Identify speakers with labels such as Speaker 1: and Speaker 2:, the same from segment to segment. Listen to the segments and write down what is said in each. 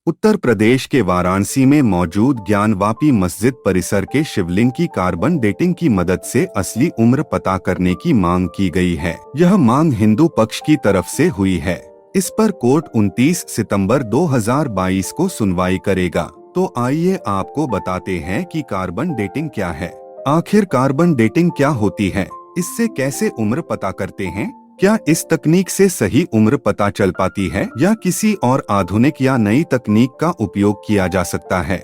Speaker 1: उत्तर प्रदेश के वाराणसी में मौजूद ज्ञानवापी मस्जिद परिसर के शिवलिंग की कार्बन डेटिंग की मदद से असली उम्र पता करने की मांग की गई है। यह मांग हिंदू पक्ष की तरफ से हुई है। इस पर कोर्ट 29 सितंबर 2022 को सुनवाई करेगा। तो आइए आपको बताते हैं कि कार्बन डेटिंग क्या है। आखिर कार्बन डेटिंग क्या होती है, इससे कैसे उम्र पता करते हैं, क्या इस तकनीक से सही उम्र पता चल पाती है या किसी और आधुनिक या नई तकनीक का उपयोग किया जा सकता है।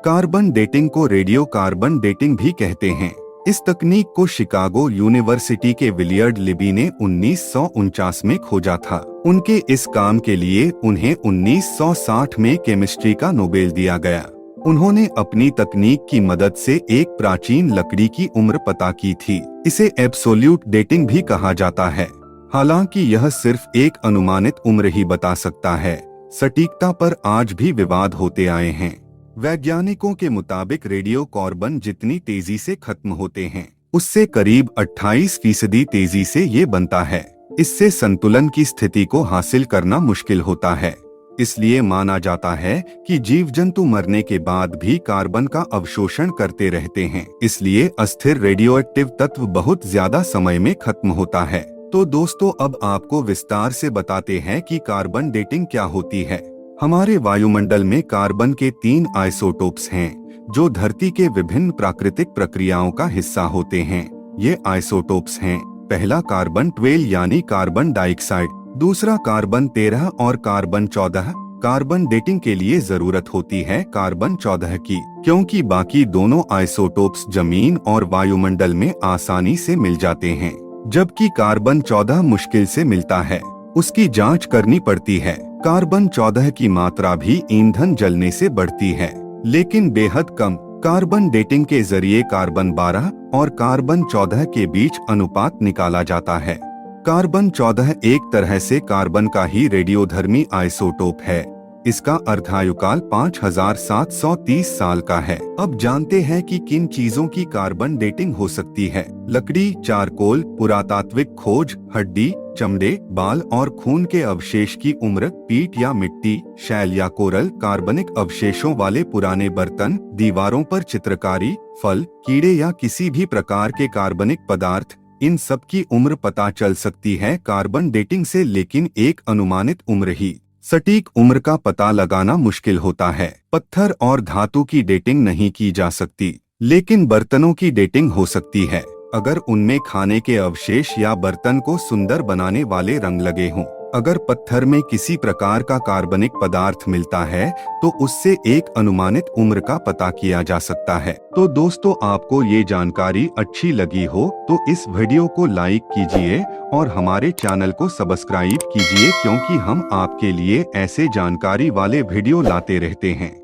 Speaker 1: कार्बन डेटिंग को रेडियो कार्बन डेटिंग भी कहते हैं। इस तकनीक को शिकागो यूनिवर्सिटी के विलियर्ड लिबी ने 1949 में खोजा था। उनके इस काम के लिए उन्हें 1960 में केमिस्ट्री का नोबेल दिया गया। उन्होंने अपनी तकनीक की मदद से एक प्राचीन लकड़ी की उम्र पता की थी। इसे एब्सोल्यूट डेटिंग भी कहा जाता है। हालांकि यह सिर्फ एक अनुमानित उम्र ही बता सकता है। सटीकता पर आज भी विवाद होते आए हैं। वैज्ञानिकों के मुताबिक रेडियो कार्बन जितनी तेजी से खत्म होते हैं, उससे करीब 28% तेजी से ये बनता है। इससे संतुलन की स्थिति को हासिल करना मुश्किल होता है। इसलिए माना जाता है कि जीव जंतु मरने के बाद भी कार्बन का अवशोषण करते रहते हैं। इसलिए अस्थिर रेडियोएक्टिव तत्व बहुत ज्यादा समय में खत्म होता है। तो दोस्तों, अब आपको विस्तार से बताते हैं कि कार्बन डेटिंग क्या होती है। हमारे वायुमंडल में कार्बन के 3 आइसोटोप्स हैं, जो धरती के विभिन्न प्राकृतिक प्रक्रियाओं का हिस्सा होते हैं। ये आइसोटोप्स हैं, पहला कार्बन 12 यानी कार्बन डाइऑक्साइड, दूसरा कार्बन 13 और कार्बन 14। कार्बन डेटिंग के लिए जरूरत होती है कार्बन 14 की, क्योंकि बाकी दोनों आइसोटोप्स जमीन और वायुमंडल में आसानी से मिल जाते हैं, जबकि कार्बन 14 मुश्किल से मिलता है। उसकी जांच करनी पड़ती है। कार्बन 14 की मात्रा भी ईंधन जलने से बढ़ती है, लेकिन बेहद कम। कार्बन डेटिंग के जरिए कार्बन 12 और कार्बन 14 के बीच अनुपात निकाला जाता है। कार्बन 14 एक तरह से कार्बन का ही रेडियोधर्मी आइसोटोप है। इसका अर्धायुकाल 5730 साल का है। अब जानते हैं कि किन चीजों की कार्बन डेटिंग हो सकती है। लकड़ी, चारकोल, पुरातात्विक खोज, हड्डी, चमड़े, बाल और खून के अवशेष की उम्र, पीट या मिट्टी, शैल या कोरल, कार्बनिक अवशेषों वाले पुराने बर्तन, दीवारों पर चित्रकारी, फल, कीड़े या किसी भी प्रकार के कार्बनिक पदार्थ, इन सब की उम्र पता चल सकती है कार्बन डेटिंग से, लेकिन एक अनुमानित उम्र ही। सटीक उम्र का पता लगाना मुश्किल होता है। पत्थर और धातु की डेटिंग नहीं की जा सकती, लेकिन बर्तनों की डेटिंग हो सकती है, अगर उनमें खाने के अवशेष या बर्तन को सुंदर बनाने वाले रंग लगे हों। अगर पत्थर में किसी प्रकार का कार्बनिक पदार्थ मिलता है, तो उससे एक अनुमानित उम्र का पता किया जा सकता है। तो दोस्तों, आपको ये जानकारी अच्छी लगी हो तो इस वीडियो को लाइक कीजिए और हमारे चैनल को सब्सक्राइब कीजिए, क्योंकि हम आपके लिए ऐसे जानकारी वाले वीडियो लाते रहते हैं।